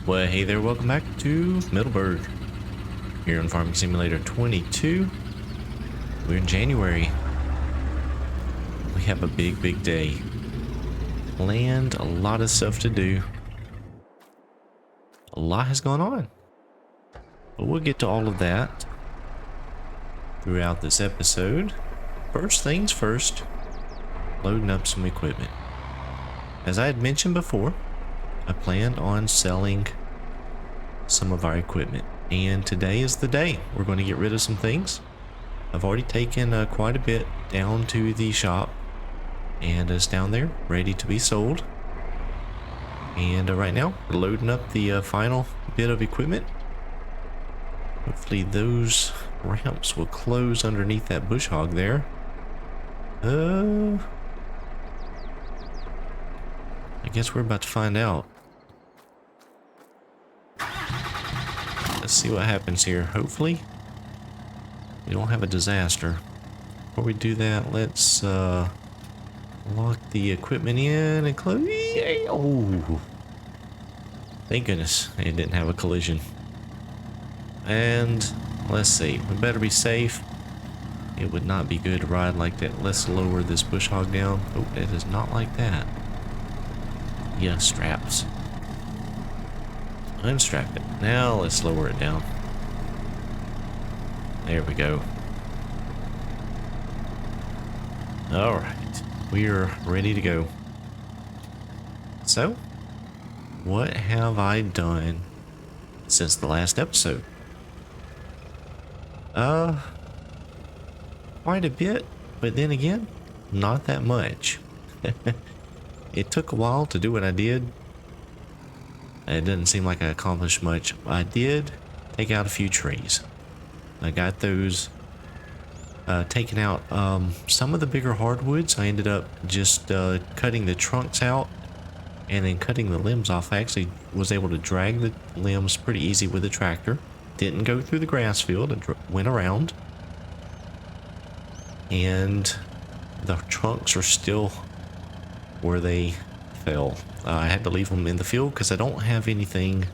Well, hey there, welcome back to Middleburgh here on Farming Simulator 22. We're in January. We have a big day. Planned a lot of stuff to do. A lot has gone on. But we'll get to all of that throughout this episode. First things first, loading up some equipment. As I had mentioned before, I planned on selling some of our equipment, and today is the day. We're going to get rid of some things. I've already taken quite a bit down to the shop, and it's down there ready to be sold. And right now we're loading up the final bit of equipment. Hopefully those ramps will close underneath that bush hog there. I guess we're about to find out. Let's see what happens here. Hopefully we don't have a disaster. Before we do that, let's lock the equipment in and close. Oh, thank goodness it didn't have a collision. And let's see, we better be safe. It would not be good to ride like that. Let's lower this bush hog down. Oh, it is not like that. Yeah, straps. Unstrap it. Now let's lower it down. There we go. Alright, we are ready to go. So, what have I done since the last episode? Quite a bit, but then again, not that much. It took a while to do what I did. It didn't seem like I accomplished much. I did take out a few trees. I got those taken out. Some of the bigger hardwoods, I ended up just cutting the trunks out and then cutting the limbs off. I actually was able to drag the limbs pretty easy with the tractor. Didn't go through the grass field. It went around. And the trunks are still where they fell. I had to leave them in the field because I don't have anything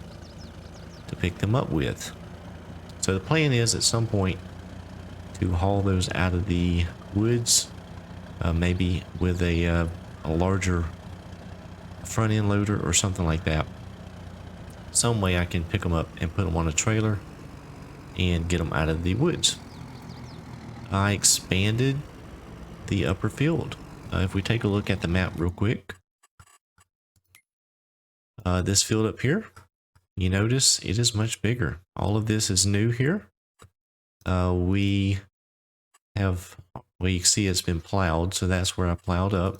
to pick them up with. So the plan is at some point to haul those out of the woods, maybe with a larger front end loader or something like that. Some way I can pick them up and put them on a trailer and get them out of the woods. I expanded the upper field. If we take a look at the map real quick, this field up here, you notice it is much bigger. All of this is new here. We have, well, you can see it's been plowed, so that's where I plowed up.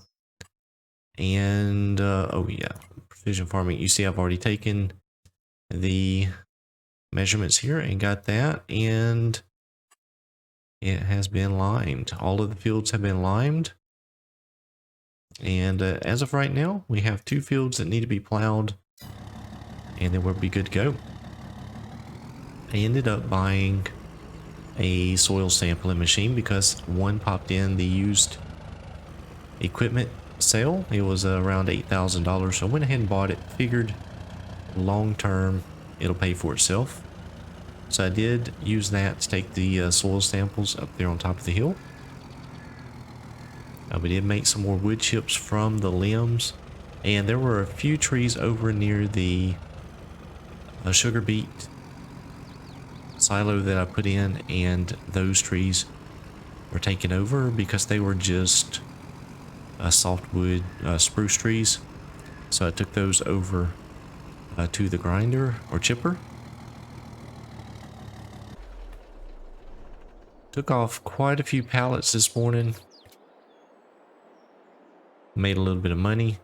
And oh yeah, precision farming. You see I've already taken the measurements here and got that, and it has been limed. All of the fields have been limed. And as of right now, we have 2 fields that need to be plowed, and then we'll be good to go. I ended up buying a soil sampling machine because one popped in the used equipment sale. It was around $8,000, so I went ahead and bought it. Figured long term it'll pay for itself. So I did use that to take the soil samples up there on top of the hill. We did make some more wood chips from the limbs, and there were a few trees over near the sugar beet silo that I put in, and those trees were taken over because they were just softwood spruce trees. So I took those over to the grinder or chipper. Took off quite a few pallets this morning. Made a little bit of money.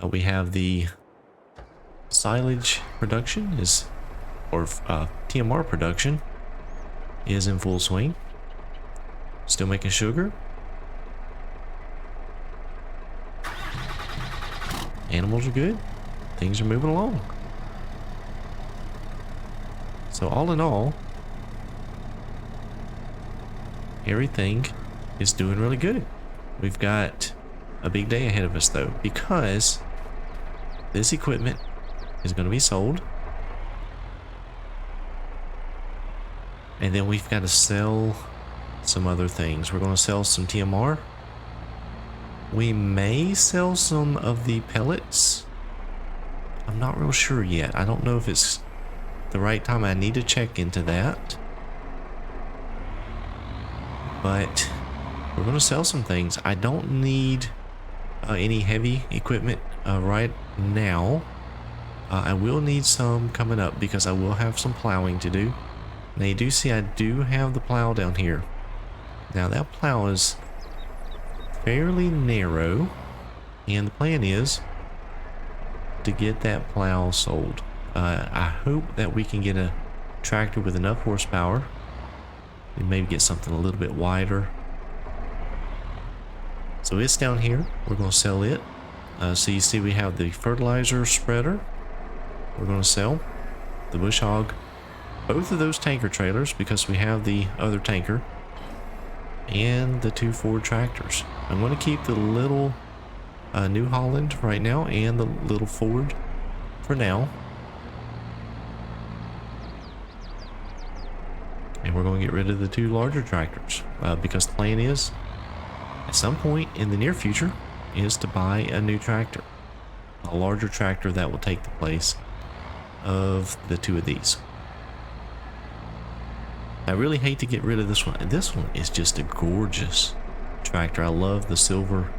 We have the silage production is, or TMR production is in full swing. Still making sugar. Animals are good. Things are moving along. So all in all, everything is doing really good. We've got a big day ahead of us though, because this equipment is going to be sold And then we've got to sell some other things. We're going to sell some TMR. We may sell some of the pellets. I'm not real sure yet. I don't know if it's the right time. I need to check into that. But we're going to sell some things. I don't need any heavy equipment right now. I will need some coming up because I will have some plowing to do. Now you do see I do have the plow down here. Now that plow is fairly narrow, and the plan is to get that plow sold. I hope that we can get a tractor with enough horsepower and maybe get something a little bit wider. So it's down here. We're going to sell it. So you see we have the fertilizer spreader. We're going to sell the bush hog, both of those tanker trailers because we have the other tanker, and the 2 Ford tractors. I'm going to keep the little New Holland right now and the little Ford for now. And we're going to get rid of the 2 larger tractors because the plan is at some point in the near future is to buy a new tractor, a larger tractor that will take the place of the 2 of these. I really hate to get rid of this one. This one is just a gorgeous tractor. I love the silver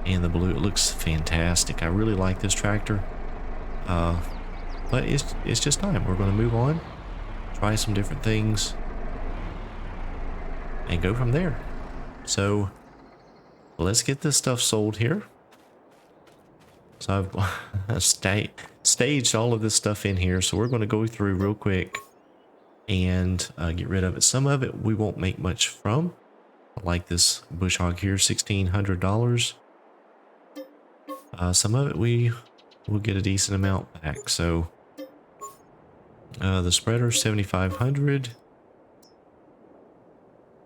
and the blue. It looks fantastic. I really like this tractor. But it's just time. We're going to move on, try some different things, and go from there. So let's get this stuff sold here. So I've staged all of this stuff in here. So we're going to go through real quick and get rid of it. Some of it we won't make much from. Like this bush hog here, $1,600. Some of it we will get a decent amount back. So the spreader, $7,500.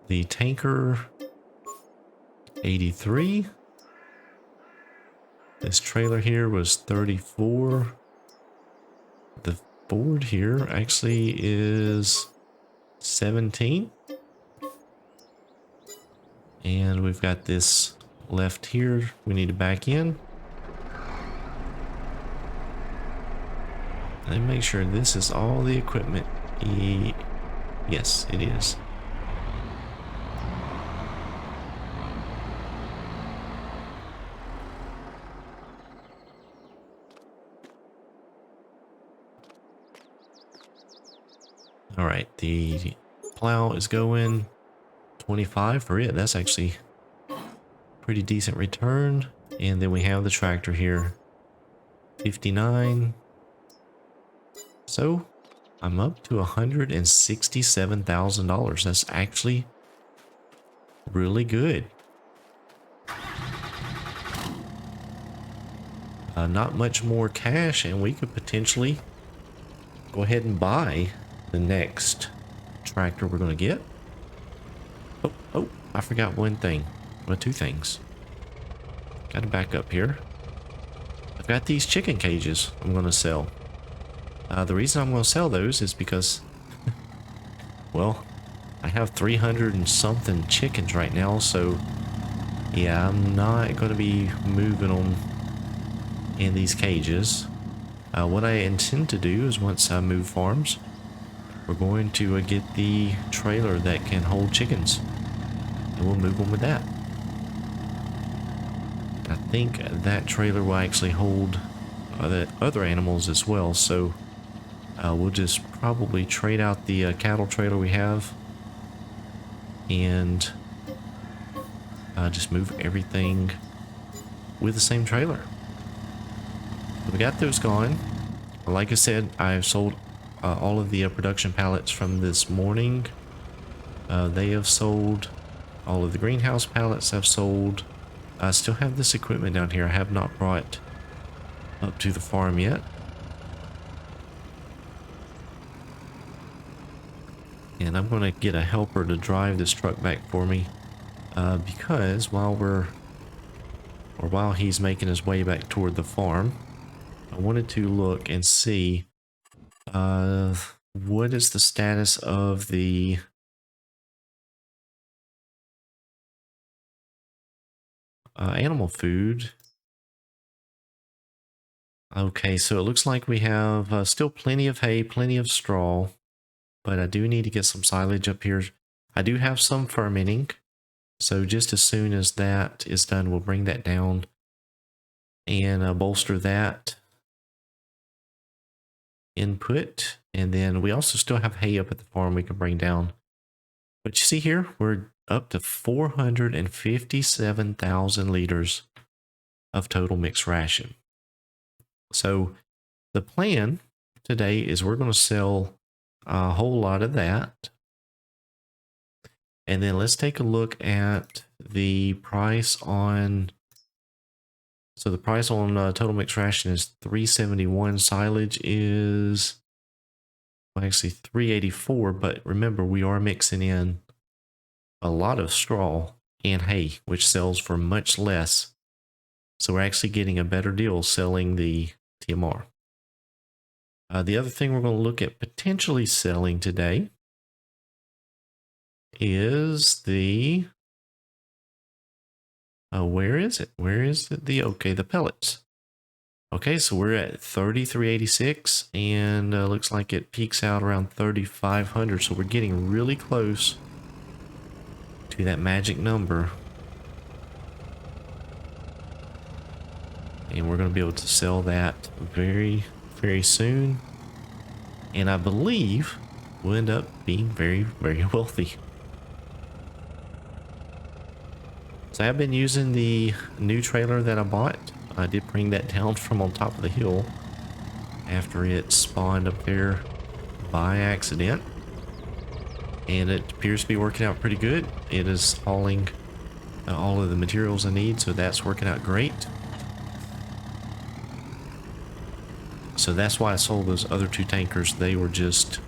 The tanker, $83. This trailer here was $34. The Ford here actually is $17. And we've got this left here we need to back in. And make sure this is all the equipment. Yes, it is. All right, the plow is going 25 for it. That's actually pretty decent return. And then we have the tractor here, 59. So I'm up to $167,000. That's actually really good. Not much more cash, and we could potentially go ahead and buy the next tractor we're going to get. Oh, I forgot one thing. Well, 2 things. Got to back up here. I've got these chicken cages I'm going to sell. The reason I'm going to sell those is because, well, I have 300 and something chickens right now, so yeah, I'm not going to be moving them in these cages. What I intend to do is once I move farms, we're going to get the trailer that can hold chickens, and we'll move them with that. I think that trailer will actually hold the other animals as well, so we'll just probably trade out the cattle trailer we have and just move everything with the same trailer. We got those gone. Like I said, I've sold all of the production pallets from this morning. They have sold. All of the greenhouse pallets have sold. I still have this equipment down here I have not brought up to the farm yet. And I'm going to get a helper to drive this truck back for me because while he's making his way back toward the farm, I wanted to look and see what is the status of the animal food? Okay, so it looks like we have still plenty of hay, plenty of straw, but I do need to get some silage up here. I do have some fermenting, so just as soon as that is done, we'll bring that down and bolster that input. And then we also still have hay up at the farm we can bring down. But you see here, we're up to 457,000 liters of total mixed ration. So the plan today is we're going to sell a whole lot of that. And then let's take a look at the price on. So the price on total mixed ration is $371. Silage is actually $384. But remember, we are mixing in a lot of straw and hay, which sells for much less. So we're actually getting a better deal selling the TMR. The other thing we're going to look at potentially selling today is the where is it? Where is it? The pellets. Okay, so we're at 3386 and looks like it peaks out around 3500. So we're getting really close to that magic number. And we're going to be able to sell that very, very soon. And I believe we'll end up being very, very wealthy. So I've been using the new trailer that I bought. I did bring that down from on top of the hill after it spawned up there by accident. And it appears to be working out pretty good. It is hauling all of the materials I need, so that's working out great. So that's why I sold those other two tankers. They were just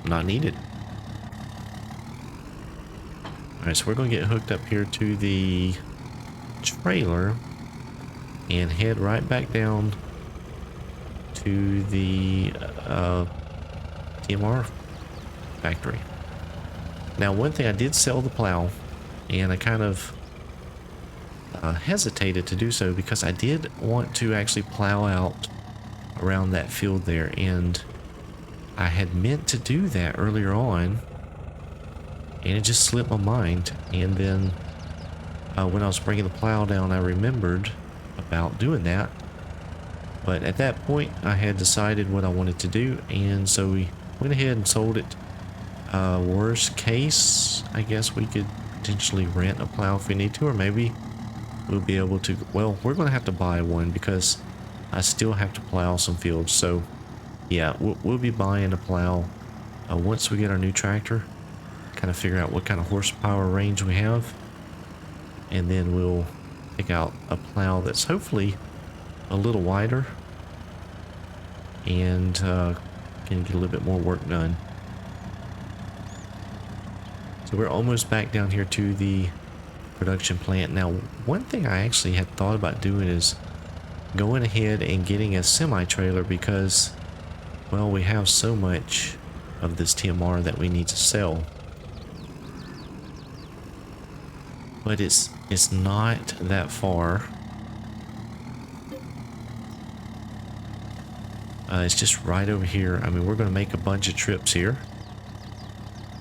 not needed. Alright, so we're going to get hooked up here to the trailer and head right back down to the TMR factory. Now, one thing, I did sell the plow, and I kind of hesitated to do so because I did want to actually plow out around that field there, and I had meant to do that earlier on, and it just slipped my mind. And then when I was bringing the plow down, I remembered about doing that, but at that point I had decided what I wanted to do, and so we went ahead and sold it. Worst case, I guess we could potentially rent a plow if we need to, or maybe we'll be able to. Well, we're going to have to buy one because I still have to plow some fields. So yeah, we'll be buying a plow once we get our new tractor, kind of figure out what kind of horsepower range we have, and then we'll pick out a plow that's hopefully a little wider and can get a little bit more work done. So we're almost back down here to the production plant. Now, one thing I actually had thought about doing is going ahead and getting a semi-trailer because, well, we have so much of this TMR that we need to sell. But it's not that far. It's just right over here. I mean, we're going to make a bunch of trips here,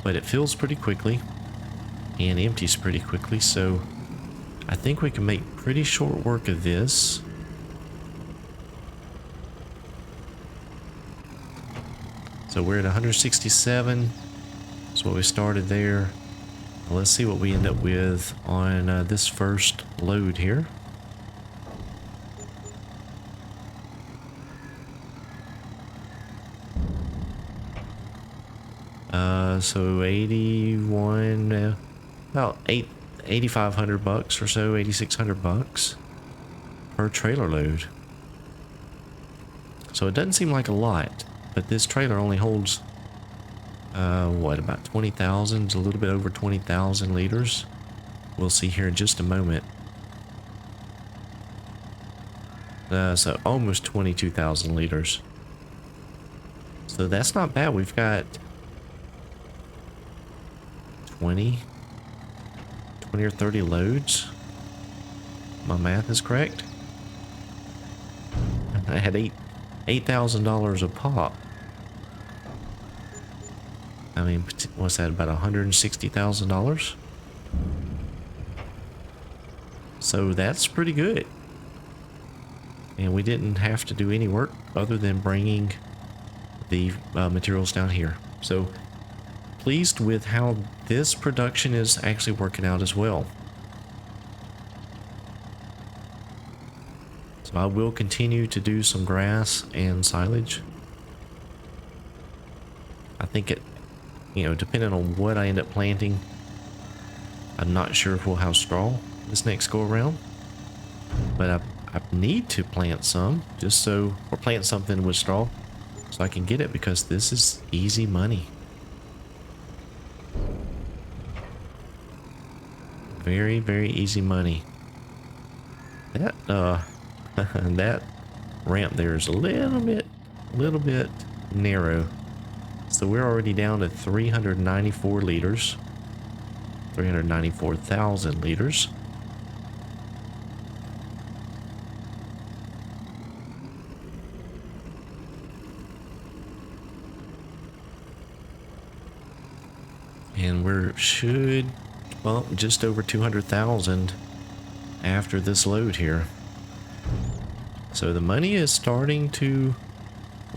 but it fills pretty quickly and empties pretty quickly, so I think we can make pretty short work of this. So we're at 167. That's what we started there. Let's see what we end up with on this first load here. So 81, about 8,500 bucks or so, 8,600 bucks per trailer load. So it doesn't seem like a lot, but this trailer only holds what, about 20,000, a little bit over 20,000 liters. We'll see here in just a moment. So almost 22,000 liters. So that's not bad. We've got 20 or 30 loads. My math is correct. I had $8,000 a pop. I mean, what's that, about $160,000? So that's pretty good. And we didn't have to do any work other than bringing the materials down here. So pleased with how this production is actually working out as well. So I will continue to do some grass and silage. I think it, you know, depending on what I end up planting, I'm not sure if we'll have straw this next go around, but I need to plant some just so, or plant something with straw so I can get it, because this is easy money. Very, very easy money. That that ramp there is a little bit narrow. So we're already down to 394 liters. 394,000 liters. And we should bump just over 200,000 after this load here. So the money is starting to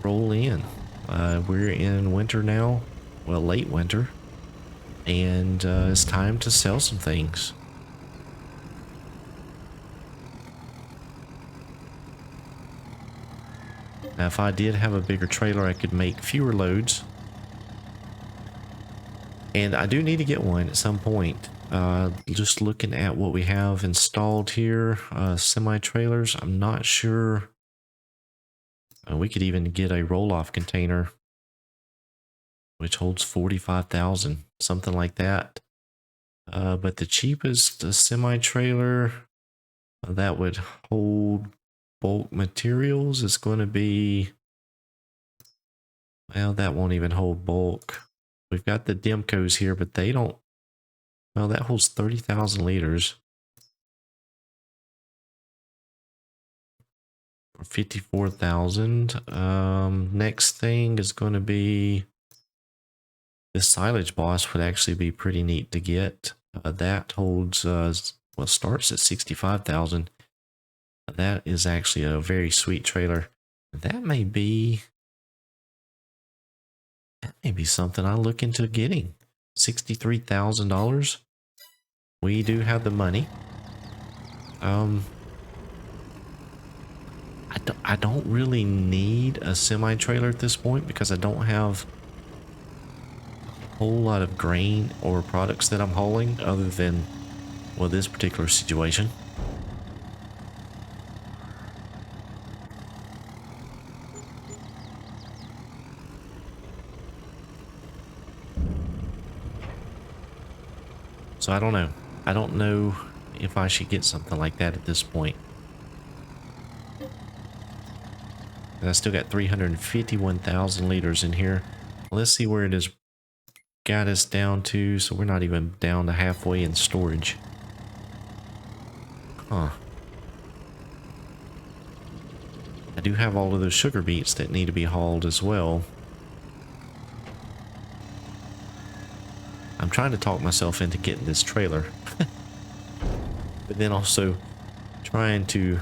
roll in. We're in winter now, well, late winter, and it's time to sell some things. Now, if I did have a bigger trailer, I could make fewer loads. And I do need to get one at some point. Just looking at what we have installed here, semi-trailers, I'm not sure. We could even get a roll-off container, which holds 45,000, something like that. But the cheapest semi-trailer that would hold bulk materials is going to be, well, that won't even hold bulk. We've got the Demcos here, but they don't, well, that holds 30,000 liters. For 54,000. Next thing is going to be this silage boss. Would actually be pretty neat to get. That holds, well, starts at 65,000. That is actually a very sweet trailer. That may be something I look into getting. $63,000. We do have the money. I don't really need a semi-trailer at this point because I don't have a whole lot of grain or products that I'm hauling other than, well, this particular situation. So I don't know. I don't know if I should get something like that at this point. And I still got 351,000 liters in here. Let's see where it has got us down to. So we're not even down to halfway in storage. Huh. I do have all of those sugar beets that need to be hauled as well. I'm trying to talk myself into getting this trailer. But then also trying to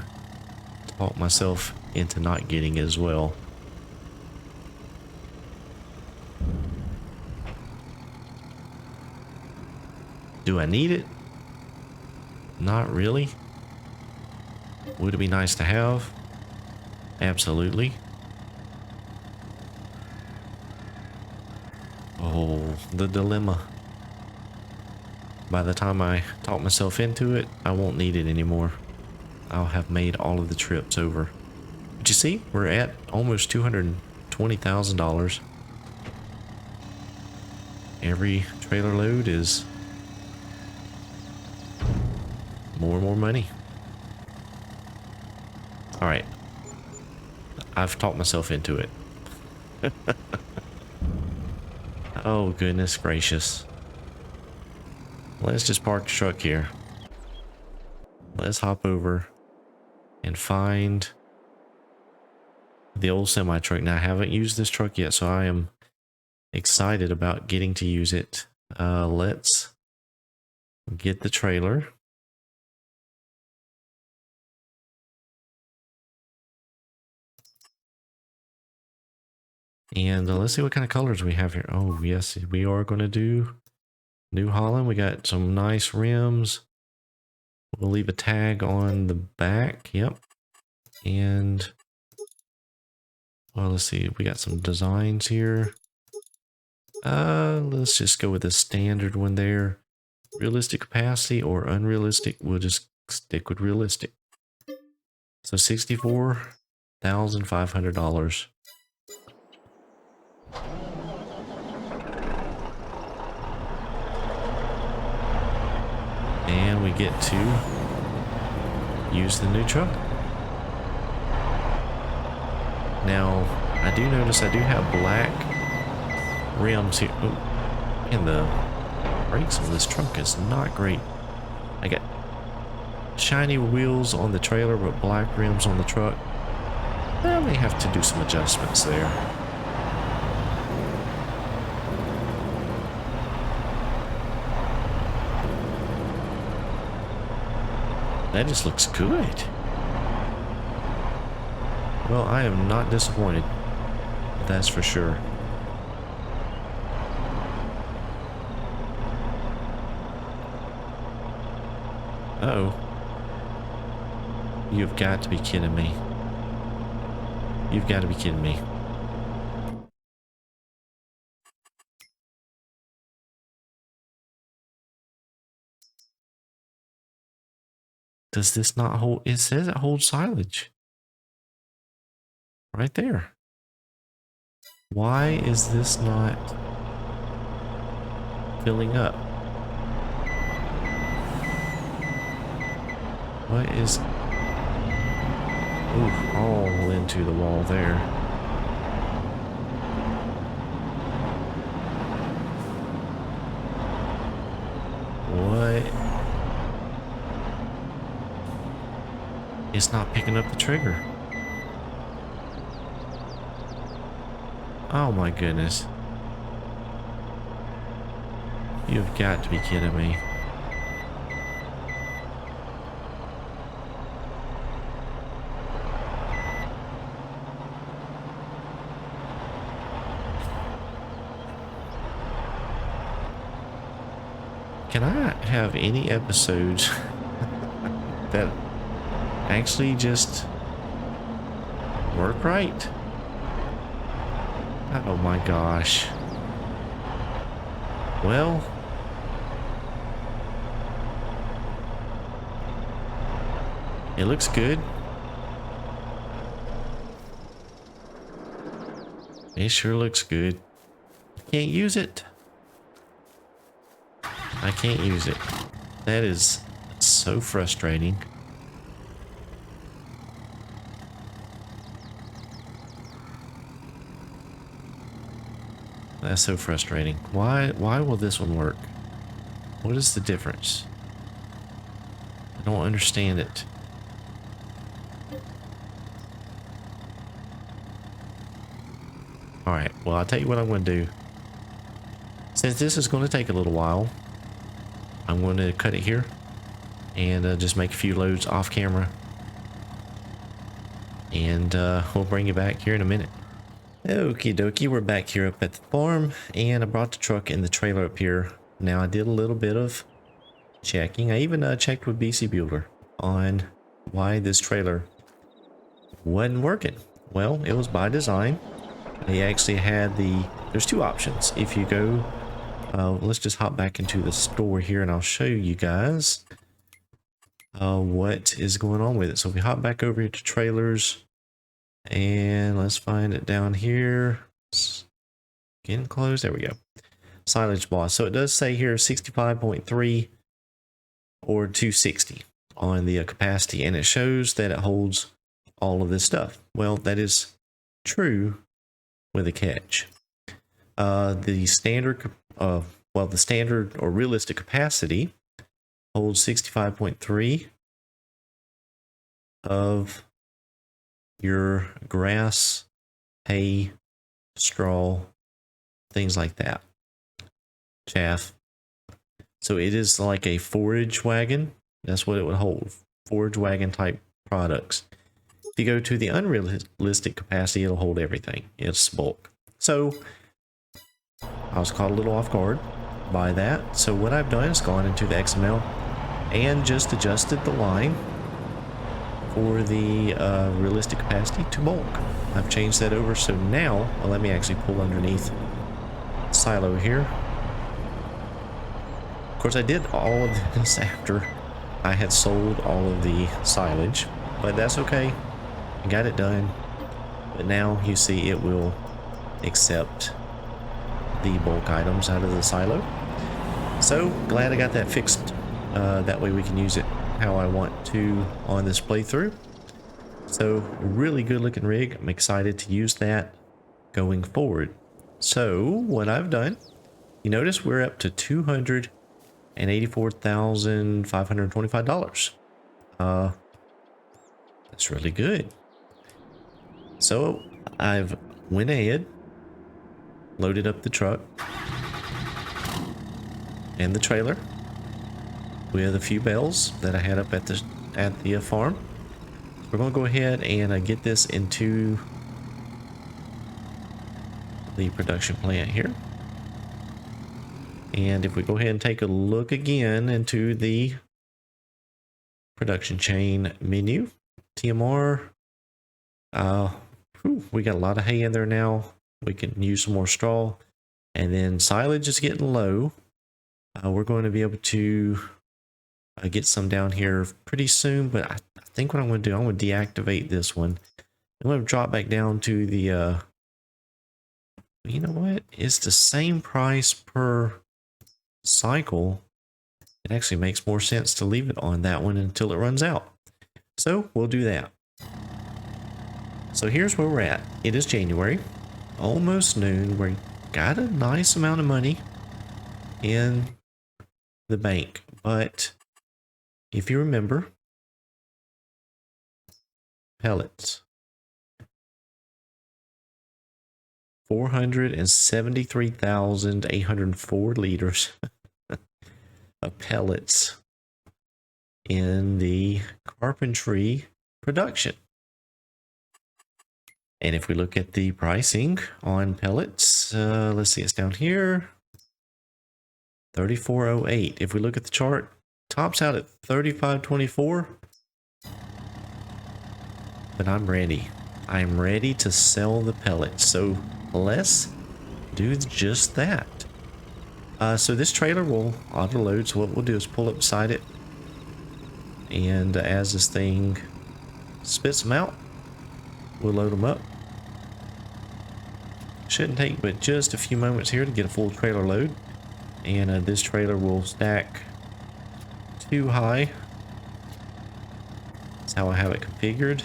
talk myself into not getting it as well. Do I need it? Not really. Would it be nice to have? Absolutely. Oh, the dilemma. By the time I talk myself into it, I won't need it anymore. I'll have made all of the trips over. But you see, we're at almost $220,000. Every trailer load is more and more money. All right. I've talked myself into it. Oh, goodness gracious. Let's just park the truck here. Let's hop over and find the old semi truck. Now, I haven't used this truck yet, so I am excited about getting to use it. Let's get the trailer. And let's see what kind of colors we have here. Oh, yes, we are going to do New Holland. We got some nice rims. We'll leave a tag on the back. Yep. And, well, let's see. We got some designs here. Let's just go with the standard one there. Realistic capacity or unrealistic. We'll just stick with realistic. So $64,500. And we get to use the new truck. Now, I do notice I do have black rims here. Oh, and the brakes on this truck is not great. I got shiny wheels on the trailer, but black rims on the truck. I may have to do some adjustments there. That just looks good. Well, I am not disappointed. That's for sure. Uh-oh. You've got to be kidding me. You've got to be kidding me. Does this not hold? It says it holds silage. Right there. Why is this not filling up? What is... Ooh, all into the wall there. What? It's not picking up the trigger. Oh my goodness. You've got to be kidding me. Can I have any episodes that actually just work right? Oh my gosh. Well, it looks good. It sure looks good. Can't use it. I can't use it. That is so frustrating. That's so frustrating. Why will this one work? What is the difference? I don't understand it. Alright, well, I'll tell you what I'm going to do. Since this is going to take a little while, I'm going to cut it here and just make a few loads off camera. And we'll bring you back here in a minute. Okie dokie, we're back here up at the farm, and I brought the truck and the trailer up here. Now, I did a little bit of checking. I even checked with BC Builder on why this trailer wasn't working. Well, it was by design. They actually had there's two options. If you go, let's just hop back into the store here and I'll show you guys what is going on with it. So if we hop back over here to trailers, and let's find it down here. It's getting close. There we go. Silage boss. So it does say here 65.3 or 260 on the capacity, and it shows that it holds all of this stuff. Well, that is true with a catch. The standard, the standard or realistic capacity holds 65.3 of your grass, hay, straw, things like that, chaff. So it is like a forage wagon. That's what it would hold, forage wagon type products. If you go to the unrealistic capacity, it'll hold everything. It's bulk. So I was caught a little off guard by that. So what I've done is gone into the XML and just adjusted the line for the realistic capacity to bulk. I've changed that over. So now, well, let me actually pull underneath silo here. Of course, I did all of this after I had sold all of the silage, but that's okay. I got it done. But now you see it will accept the bulk items out of the silo. So glad I got that fixed. That way we can use it how I want to on this playthrough. So really good looking rig. I'm excited to use that going forward. So what I've done, you notice we're up to $284,525. That's really good. So I've went ahead, loaded up the truck and the trailer with a few bales that I had up at the farm. We're going to go ahead and get this into the production plant here. And if we go ahead and take a look again into the production chain menu, TMR, we got a lot of hay in there now. We can use some more straw, and then silage is getting low. We're going to be able to get some down here pretty soon, but I think what I'm going to do, I'm going to deactivate this one. I'm going to drop back down to the, you know what? It's the same price per cycle. It actually makes more sense to leave it on that one until it runs out. So we'll do that. So here's where we're at. It is January, almost noon. We got a nice amount of money in the bank, but if you remember, pellets, 473,804 liters of pellets in the carpentry production. And if we look at the pricing on pellets, let's see, it's down here, 34.08. If we look at the chart, tops out at 35.24. But I'm ready. I'm ready to sell the pellets. So let's do just that. So this trailer will auto load. So what we'll do is pull up beside it, and as this thing spits them out, we'll load them up. Shouldn't take but just a few moments here to get a full trailer load. And this trailer will stack 2 high. That's how I have it configured.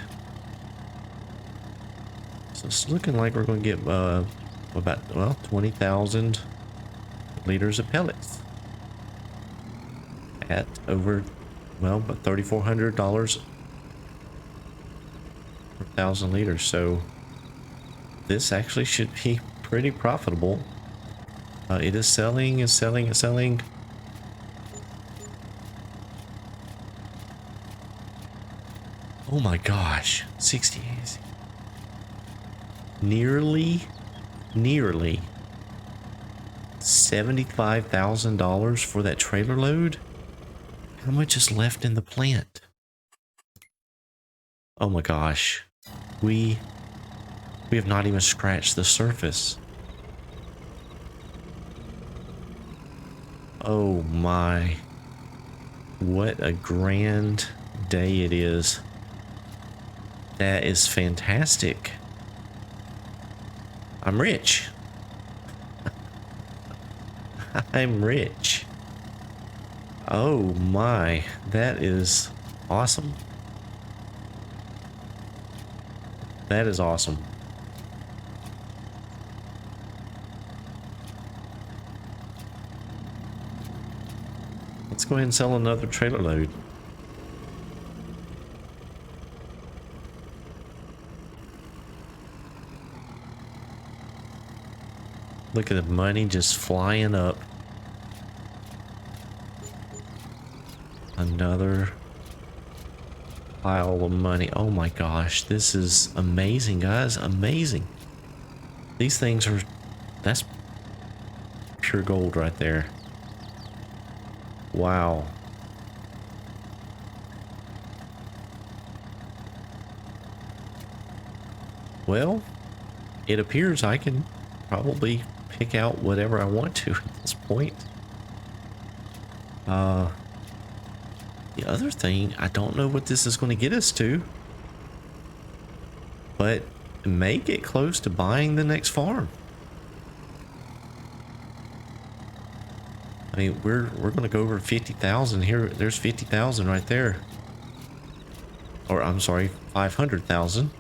So it's looking like we're going to get about, well, 20,000 liters of pellets at over, well, about $3,400 per 1,000 liters. So this actually should be pretty profitable. It is selling, is selling, is selling. Oh my gosh, 60, nearly $75,000 for that trailer load. How much is left in the plant? Oh my gosh, we have not even scratched the surface. Oh my, what a grand day it is. That is fantastic. I'm rich. I'm rich. Oh my, that is awesome. That is awesome. Let's go ahead and sell another trailer load. Look at the money just flying up. Another pile of money. Oh my gosh, this is amazing, guys. Amazing. These things are, that's pure gold right there. Wow. Well, it appears I can probably pick out whatever I want to at this point. The other thing, I don't know what this is going to get us to, but it may get close to buying the next farm. I mean, we're going to go over 50,000 here. There's 50,000 right there. Or I'm sorry, 500,000.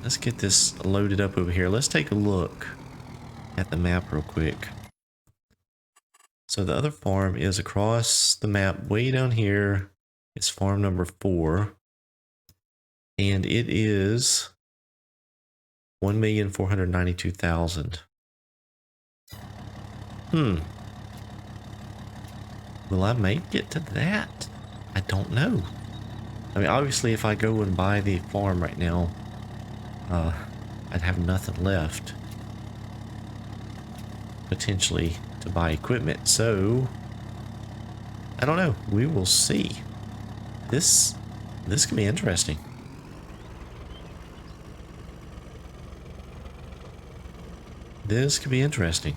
Let's get this loaded up over here. Let's take a look at the map real quick. So the other farm is across the map way down here. It's farm number 4. And it is 1,492,000. Will I make it to that? I don't know. I mean, obviously if I go and buy the farm right now, I'd have nothing left potentially to buy equipment. So I don't know. We will see. This can be interesting. This could be interesting.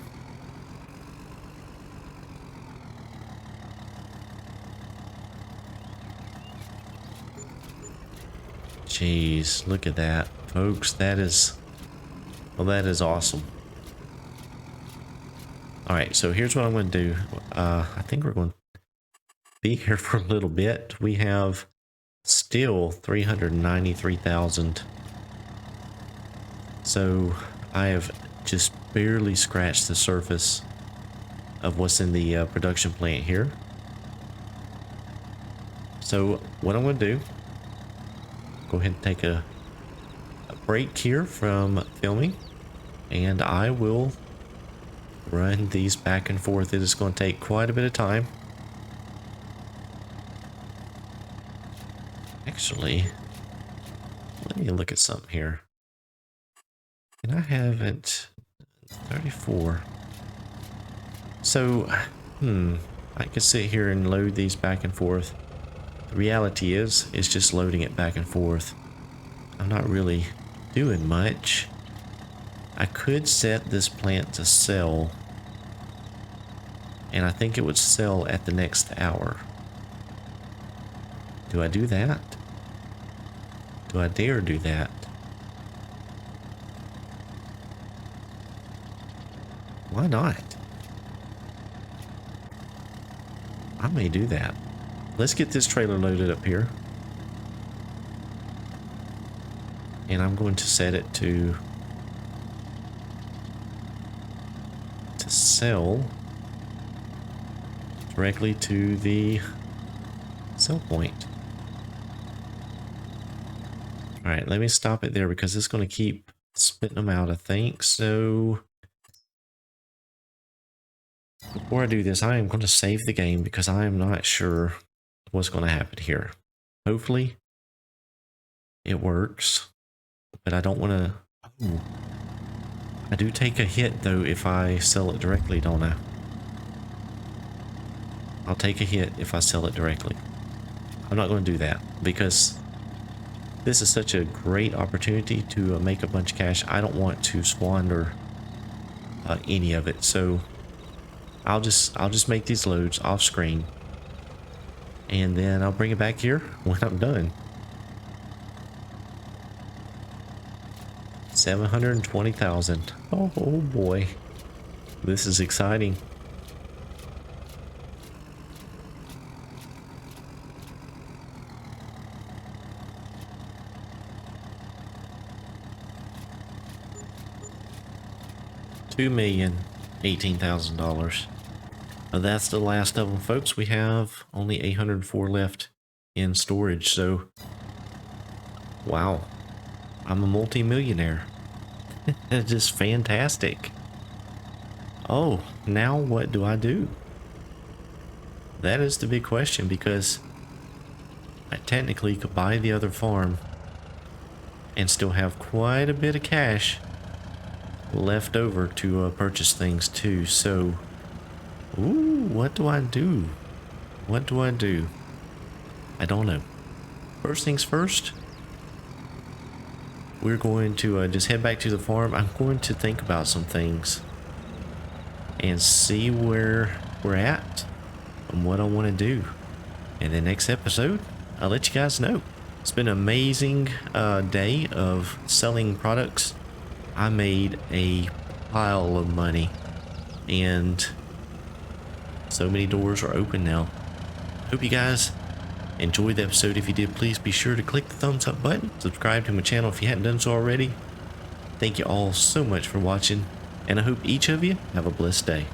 Jeez, look at that, folks. That is, well, that is awesome. All right, so here's what I'm going to do. I think we're going to be here for a little bit. We have still 393,000. So I have just barely scratched the surface of what's in the production plant here. So what I'm going to do, go ahead and take a break here from filming, and I will run these back and forth. It is going to take quite a bit of time. Actually, let me look at something here. Can I have it 34? So, I could sit here and load these back and forth. The reality is, it's just loading it back and forth. I'm not really doing much. I could set this plant to sell, and I think it would sell at the next hour. Do I do that? Do I dare do that? Why not? I may do that. Let's get this trailer loaded up here. And I'm going to set it to sell directly to the sell point. All right, let me stop it there because it's going to keep spitting them out, I think. So before I do this, I am going to save the game because I am not sure what's going to happen here. Hopefully it works, but I don't want to. I do take a hit though if I sell it directly, don't I? I'll take a hit if I sell it directly. I'm not going to do that because this is such a great opportunity to make a bunch of cash. I don't want to squander any of it. So I'll just make these loads off screen, and then I'll bring it back here when I'm done. 720,000. Oh boy, this is exciting. $2 million. $18,000. That's the last of them, folks. We have only 804 left in storage, so wow, I'm a multi-millionaire. It's just fantastic. Oh, now what do I do? That is the big question, because I technically could buy the other farm and still have quite a bit of cash left over to purchase things too. So, ooh, what do I do? What do I do? I don't know. First things first, we're going to just head back to the farm. I'm going to think about some things and see where we're at and what I want to do. In the next episode, I'll let you guys know. It's been an amazing day of selling products. I made a pile of money, and so many doors are open now. Hope you guys enjoyed the episode. If you did, please be sure to click the thumbs up button. Subscribe to my channel if you hadn't done so already. Thank you all so much for watching, and I hope each of you have a blessed day.